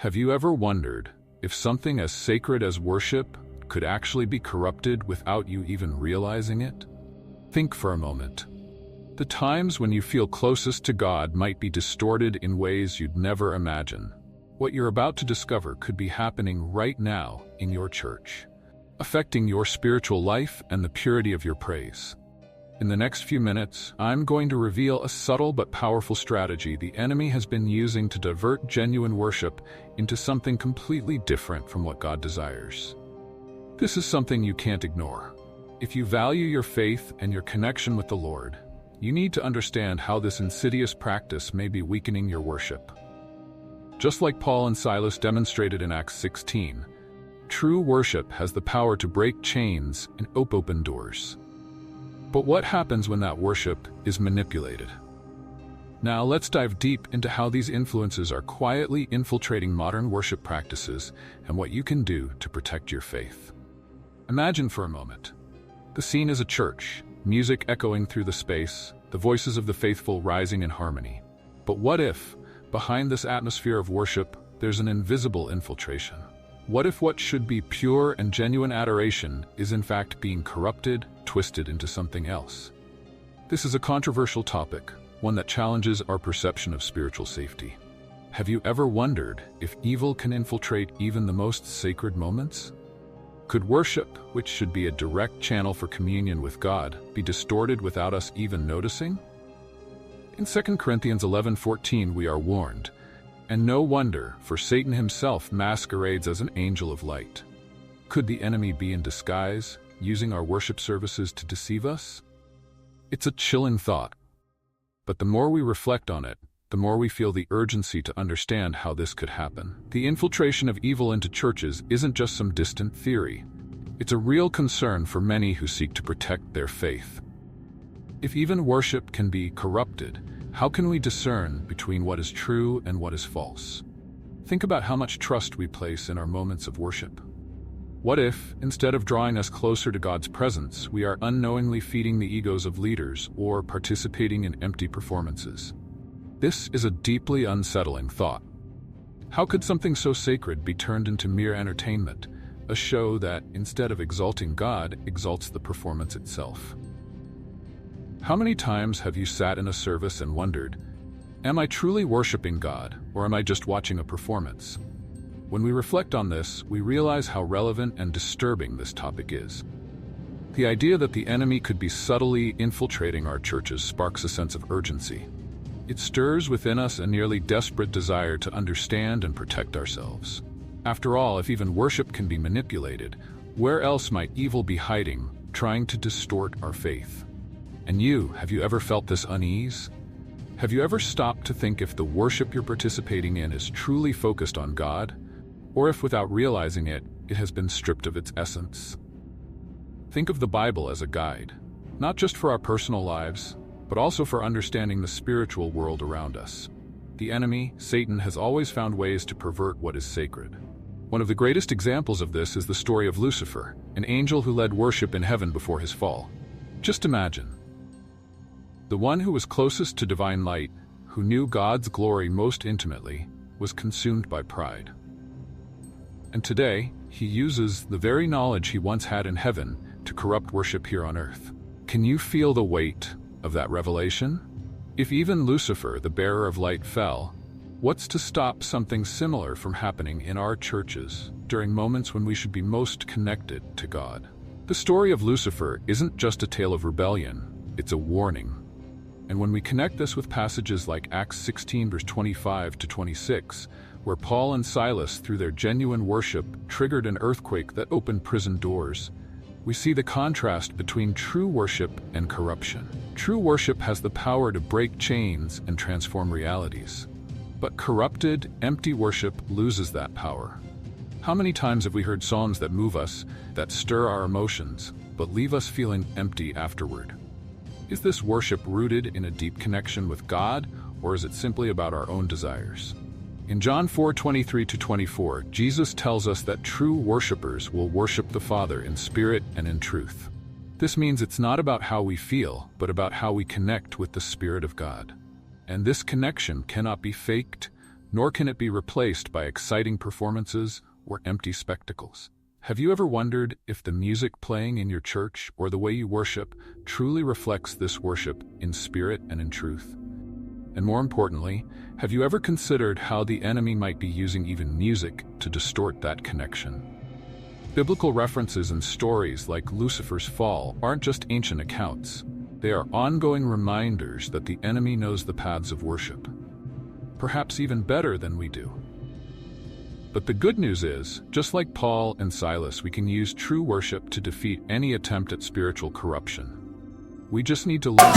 Have you ever wondered if something as sacred as worship could actually be corrupted without you even realizing it? Think for a moment. The times when you feel closest to God might be distorted in ways you'd never imagine. What you're about to discover could be happening right now in your church, affecting your spiritual life and the purity of your praise. In the next few minutes, I'm going to reveal a subtle but powerful strategy the enemy has been using to divert genuine worship into something completely different from what God desires. This is something you can't ignore. If you value your faith and your connection with the Lord, you need to understand how this insidious practice may be weakening your worship. Just like Paul and Silas demonstrated in Acts 16, true worship has the power to break chains and open doors. But what happens when that worship is manipulated? Now let's dive deep into how these influences are quietly infiltrating modern worship practices and what you can do to protect your faith. Imagine for a moment. The scene is a church, music echoing through the space, the voices of the faithful rising in harmony. But what if, behind this atmosphere of worship, there's an invisible infiltration? What if what should be pure and genuine adoration is in fact being corrupted, twisted into something else? This is a controversial topic, one that challenges our perception of spiritual safety. Have you ever wondered if evil can infiltrate even the most sacred moments? Could worship, which should be a direct channel for communion with God, be distorted without us even noticing? In 2 Corinthians 11:14 we are warned, "And no wonder, for Satan himself masquerades as an angel of light." Could the enemy be in disguise, using our worship services to deceive us? It's a chilling thought. But the more we reflect on it, the more we feel the urgency to understand how this could happen. The infiltration of evil into churches isn't just some distant theory. It's a real concern for many who seek to protect their faith. If even worship can be corrupted, how can we discern between what is true and what is false? Think about how much trust we place in our moments of worship. What if, instead of drawing us closer to God's presence, we are unknowingly feeding the egos of leaders or participating in empty performances? This is a deeply unsettling thought. How could something so sacred be turned into mere entertainment, a show that, instead of exalting God, exalts the performance itself? How many times have you sat in a service and wondered, am I truly worshiping God, or am I just watching a performance? When we reflect on this, we realize how relevant and disturbing this topic is. The idea that the enemy could be subtly infiltrating our churches sparks a sense of urgency. It stirs within us a nearly desperate desire to understand and protect ourselves. After all, if even worship can be manipulated, where else might evil be hiding, trying to distort our faith? And have you ever felt this unease? Have you ever stopped to think if the worship you're participating in is truly focused on God, or if without realizing it, it has been stripped of its essence? Think of the Bible as a guide, not just for our personal lives, but also for understanding the spiritual world around us. The enemy, Satan, has always found ways to pervert what is sacred. One of the greatest examples of this is the story of Lucifer, an angel who led worship in heaven before his fall. Just imagine. The one who was closest to divine light, who knew God's glory most intimately, was consumed by pride. And today, he uses the very knowledge he once had in heaven to corrupt worship here on earth. Can you feel the weight of that revelation? If even Lucifer, the bearer of light, fell, what's to stop something similar from happening in our churches during moments when we should be most connected to God? The story of Lucifer isn't just a tale of rebellion, it's a warning. And when we connect this with passages like Acts 16 verse 25 to 26, where Paul and Silas, through their genuine worship, triggered an earthquake that opened prison doors, we see the contrast between true worship and corruption. True worship has the power to break chains and transform realities. But corrupted, empty worship loses that power. How many times have we heard songs that move us, that stir our emotions, but leave us feeling empty afterward? Is this worship rooted in a deep connection with God, or is it simply about our own desires? In John 4:23-24, Jesus tells us that true worshipers will worship the Father in spirit and in truth. This means it's not about how we feel, but about how we connect with the Spirit of God. And this connection cannot be faked, nor can it be replaced by exciting performances or empty spectacles. Have you ever wondered if the music playing in your church or the way you worship truly reflects this worship in spirit and in truth? And more importantly, have you ever considered how the enemy might be using even music to distort that connection? Biblical references and stories like Lucifer's fall aren't just ancient accounts. They are ongoing reminders that the enemy knows the paths of worship, perhaps even better than we do. But the good news is, just like Paul and Silas, we can use true worship to defeat any attempt at spiritual corruption. We just need to learn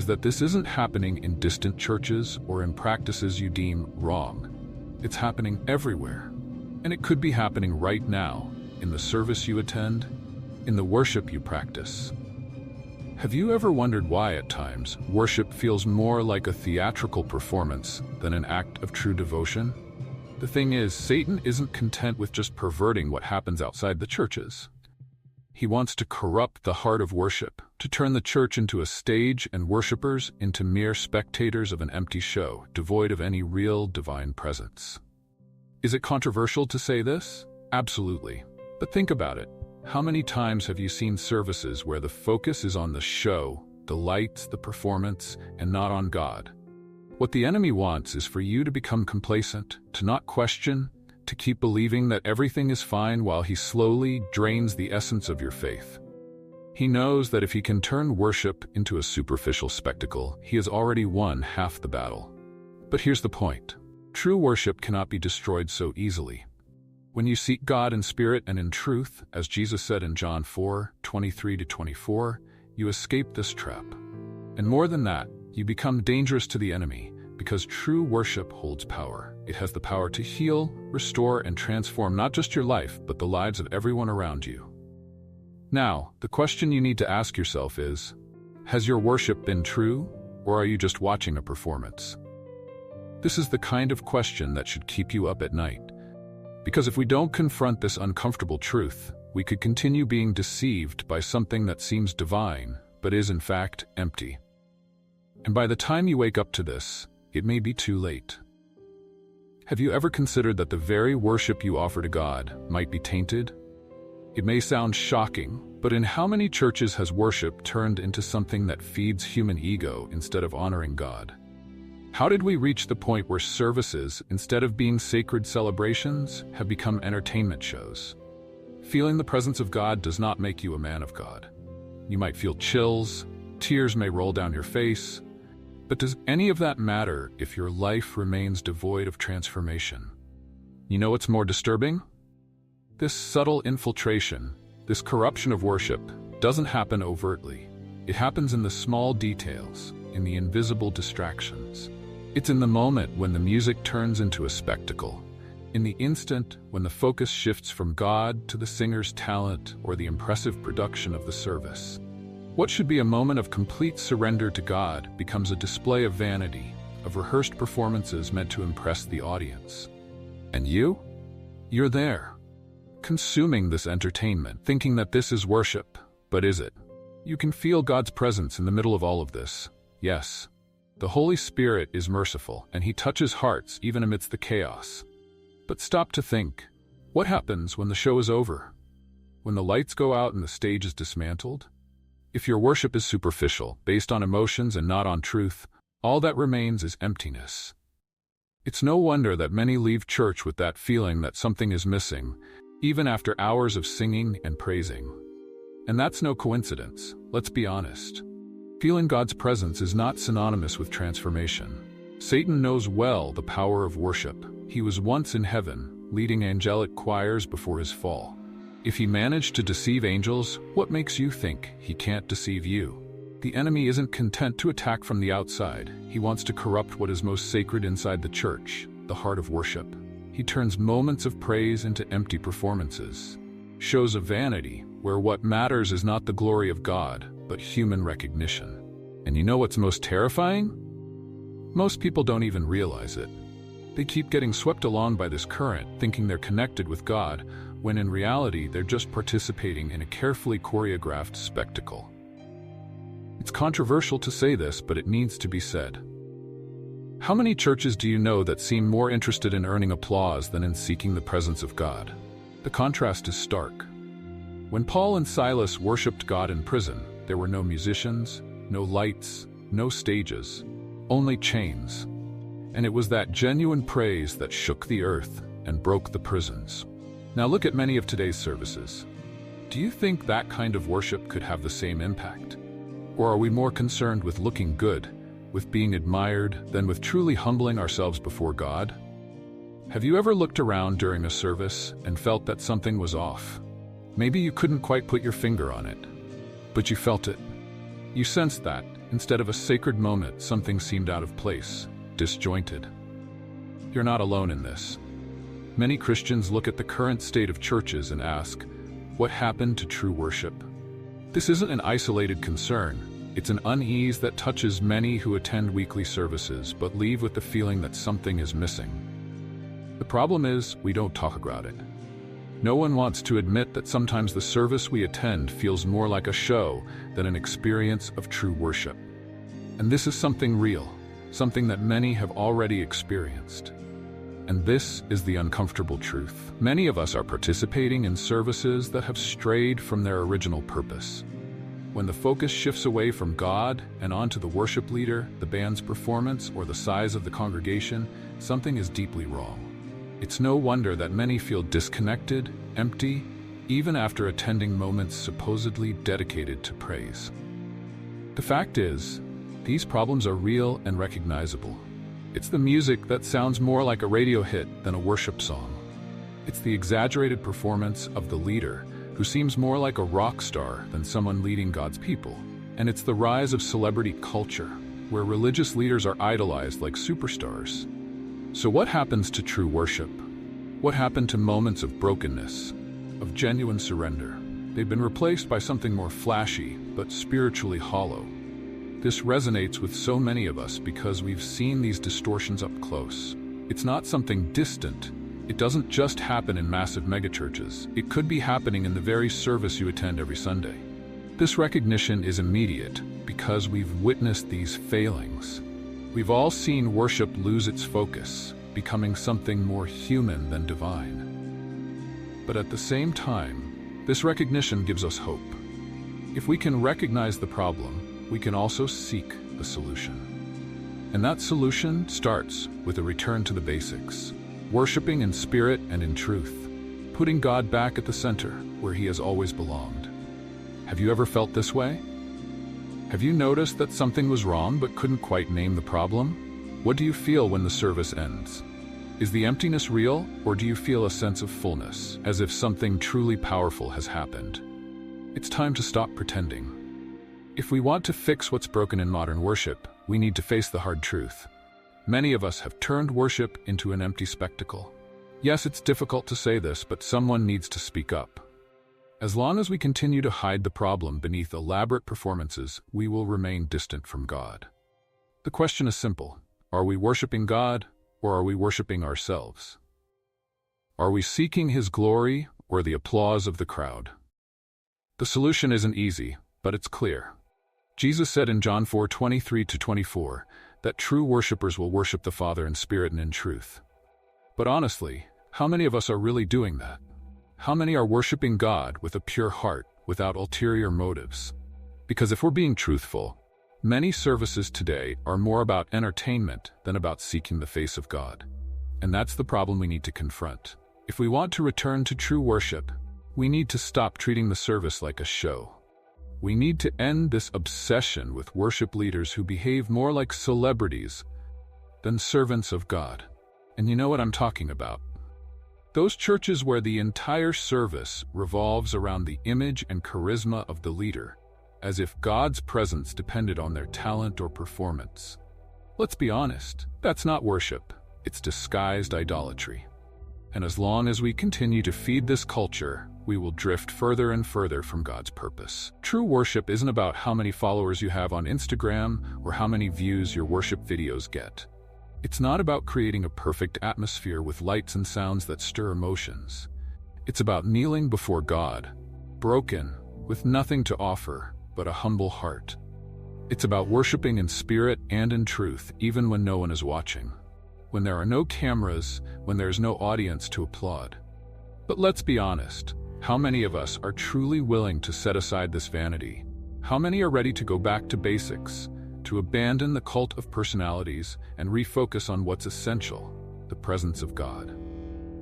that this isn't happening in distant churches or in practices you deem wrong. It's happening everywhere. And it could be happening right now, in the service you attend, in the worship you practice. Have you ever wondered why at times worship feels more like a theatrical performance than an act of true devotion? The thing is, Satan isn't content with just perverting what happens outside the churches. He wants to corrupt the heart of worship, to turn the church into a stage and worshipers into mere spectators of an empty show, devoid of any real divine presence. Is it controversial to say this? Absolutely. But think about it. How many times have you seen services where the focus is on the show, the lights, the performance, and not on God? What the enemy wants is for you to become complacent, to not question, to keep believing that everything is fine while he slowly drains the essence of your faith. He knows that if he can turn worship into a superficial spectacle, he has already won half the battle. But here's the point. True worship cannot be destroyed so easily. When you seek God in spirit and in truth, as Jesus said in John 4:23-24, you escape this trap. And more than that, you become dangerous to the enemy, because true worship holds power. It has the power to heal, restore, and transform not just your life, but the lives of everyone around you. Now, the question you need to ask yourself is, has your worship been true, or are you just watching a performance? This is the kind of question that should keep you up at night. Because if we don't confront this uncomfortable truth, we could continue being deceived by something that seems divine, but is in fact empty. And by the time you wake up to this, it may be too late. Have you ever considered that the very worship you offer to God might be tainted? It may sound shocking, but in how many churches has worship turned into something that feeds human ego instead of honoring God? How did we reach the point where services, instead of being sacred celebrations, have become entertainment shows? Feeling the presence of God does not make you a man of God. You might feel chills, tears may roll down your face, but does any of that matter if your life remains devoid of transformation? You know what's more disturbing? This subtle infiltration, this corruption of worship, doesn't happen overtly. It happens in the small details, in the invisible distractions. It's in the moment when the music turns into a spectacle, in the instant when the focus shifts from God to the singer's talent or the impressive production of the service. What should be a moment of complete surrender to God becomes a display of vanity, of rehearsed performances meant to impress the audience. And you're there, consuming this entertainment, thinking that this is worship, but is it? You can feel God's presence in the middle of all of this. Yes, the Holy Spirit is merciful, and He touches hearts even amidst the chaos. But stop to think, what happens when the show is over? When the lights go out and the stage is dismantled? If your worship is superficial, based on emotions and not on truth, all that remains is emptiness. It's no wonder that many leave church with that feeling that something is missing, even after hours of singing and praising. And that's no coincidence, let's be honest. Feeling God's presence is not synonymous with transformation. Satan knows well the power of worship. He was once in heaven, leading angelic choirs before his fall. If he managed to deceive angels, what makes you think he can't deceive you? The enemy isn't content to attack from the outside. He wants to corrupt what is most sacred inside the church, the heart of worship. He turns moments of praise into empty performances. Shows of vanity, where what matters is not the glory of God, but human recognition. And you know what's most terrifying? Most people don't even realize it. They keep getting swept along by this current, thinking they're connected with God, when in reality they're just participating in a carefully choreographed spectacle. It's controversial to say this, but it needs to be said. How many churches do you know that seem more interested in earning applause than in seeking the presence of God? The contrast is stark. When Paul and Silas worshipped God in prison, there were no musicians, no lights, no stages, only chains. And it was that genuine praise that shook the earth and broke the prisons. Now look at many of today's services. Do you think that kind of worship could have the same impact? Or are we more concerned with looking good, with being admired, than with truly humbling ourselves before God? Have you ever looked around during a service and felt that something was off? Maybe you couldn't quite put your finger on it, but you felt it. You sensed that, instead of a sacred moment, something seemed out of place, disjointed. You're not alone in this. Many Christians look at the current state of churches and ask, what happened to true worship? This isn't an isolated concern. It's an unease that touches many who attend weekly services but leave with the feeling that something is missing. The problem is, we don't talk about it. No one wants to admit that sometimes the service we attend feels more like a show than an experience of true worship. And this is something real, something that many have already experienced. And this is the uncomfortable truth. Many of us are participating in services that have strayed from their original purpose. When the focus shifts away from God and onto the worship leader, the band's performance, or the size of the congregation, something is deeply wrong. It's no wonder that many feel disconnected, empty, even after attending moments supposedly dedicated to praise. The fact is, these problems are real and recognizable. It's the music that sounds more like a radio hit than a worship song. It's the exaggerated performance of the leader, who seems more like a rock star than someone leading God's people. And it's the rise of celebrity culture, where religious leaders are idolized like superstars. So what happens to true worship? What happened to moments of brokenness, of genuine surrender? They've been replaced by something more flashy, but spiritually hollow. This resonates with so many of us because we've seen these distortions up close. It's not something distant. It doesn't just happen in massive megachurches. It could be happening in the very service you attend every Sunday. This recognition is immediate because we've witnessed these failings. We've all seen worship lose its focus, becoming something more human than divine. But at the same time, this recognition gives us hope. If we can recognize the problem, we can also seek a solution. And that solution starts with a return to the basics, worshiping in spirit and in truth, putting God back at the center where He has always belonged. Have you ever felt this way? Have you noticed that something was wrong but couldn't quite name the problem? What do you feel when the service ends? Is the emptiness real, or do you feel a sense of fullness, as if something truly powerful has happened? It's time to stop pretending. If we want to fix what's broken in modern worship, we need to face the hard truth. Many of us have turned worship into an empty spectacle. Yes, it's difficult to say this, but someone needs to speak up. As long as we continue to hide the problem beneath elaborate performances, we will remain distant from God. The question is simple. Are we worshiping God, or are we worshiping ourselves? Are we seeking His glory, or the applause of the crowd? The solution isn't easy, but it's clear. Jesus said in John 4:23-24 that true worshipers will worship the Father in spirit and in truth. But honestly, how many of us are really doing that? How many are worshiping God with a pure heart, without ulterior motives? Because if we're being truthful, many services today are more about entertainment than about seeking the face of God. And that's the problem we need to confront. If we want to return to true worship, we need to stop treating the service like a show. We need to end this obsession with worship leaders who behave more like celebrities than servants of God. And you know what I'm talking about. Those churches where the entire service revolves around the image and charisma of the leader, as if God's presence depended on their talent or performance. Let's be honest, that's not worship, it's disguised idolatry. And as long as we continue to feed this culture, we will drift further and further from God's purpose. True worship isn't about how many followers you have on Instagram or how many views your worship videos get. It's not about creating a perfect atmosphere with lights and sounds that stir emotions. It's about kneeling before God, broken, with nothing to offer but a humble heart. It's about worshiping in spirit and in truth, even when no one is watching. When there are no cameras, when there's no audience to applaud. But let's be honest, how many of us are truly willing to set aside this vanity? How many are ready to go back to basics, to abandon the cult of personalities and refocus on what's essential, the presence of God?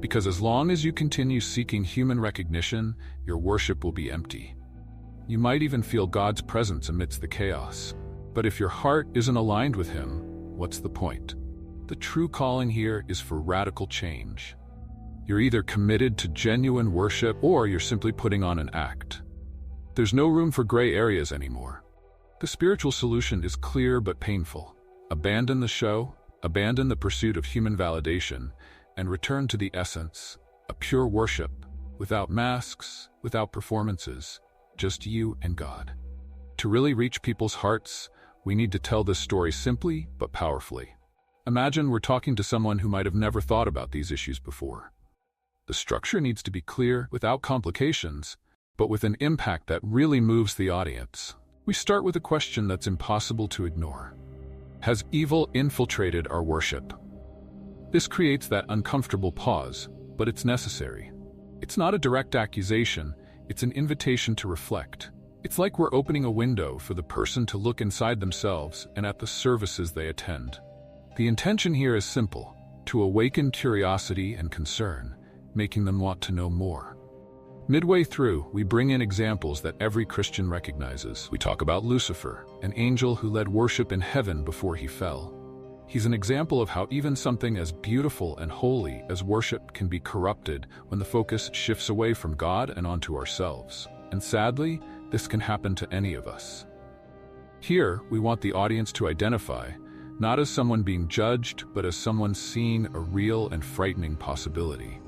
Because as long as you continue seeking human recognition, your worship will be empty. You might even feel God's presence amidst the chaos. But if your heart isn't aligned with Him, what's the point? The true calling here is for radical change. You're either committed to genuine worship or you're simply putting on an act. There's no room for gray areas anymore. The spiritual solution is clear but painful. Abandon the show, abandon the pursuit of human validation, and return to the essence, a pure worship, without masks, without performances, just you and God. To really reach people's hearts, we need to tell this story simply but powerfully. Imagine we're talking to someone who might have never thought about these issues before. The structure needs to be clear, without complications, but with an impact that really moves the audience. We start with a question that's impossible to ignore. Has evil infiltrated our worship? This creates that uncomfortable pause, but it's necessary. It's not a direct accusation, it's an invitation to reflect. It's like we're opening a window for the person to look inside themselves and at the services they attend. The intention here is simple, to awaken curiosity and concern, making them want to know more. Midway through, we bring in examples that every Christian recognizes. We talk about Lucifer, an angel who led worship in heaven before he fell. He's an example of how even something as beautiful and holy as worship can be corrupted when the focus shifts away from God and onto ourselves. And sadly, this can happen to any of us. Here, we want the audience to identify, not as someone being judged, but as someone seeing a real and frightening possibility.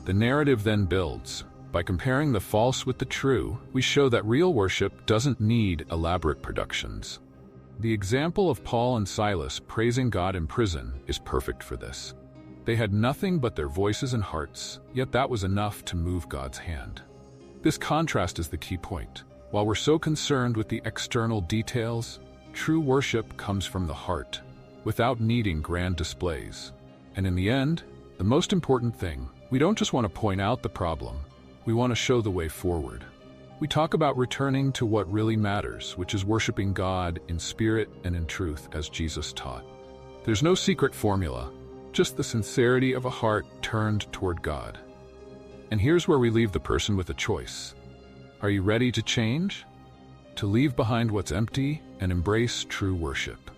The narrative then builds. By comparing the false with the true, we show that real worship doesn't need elaborate productions. The example of Paul and Silas praising God in prison is perfect for this. They had nothing but their voices and hearts, yet that was enough to move God's hand. This contrast is the key point. While we're so concerned with the external details, true worship comes from the heart, without needing grand displays. And in the end, the most important thing, we don't just want to point out the problem, we want to show the way forward. We talk about returning to what really matters, which is worshiping God in spirit and in truth as Jesus taught. There's no secret formula, just the sincerity of a heart turned toward God. And here's where we leave the person with a choice. Are you ready to change? To leave behind what's empty and embrace true worship?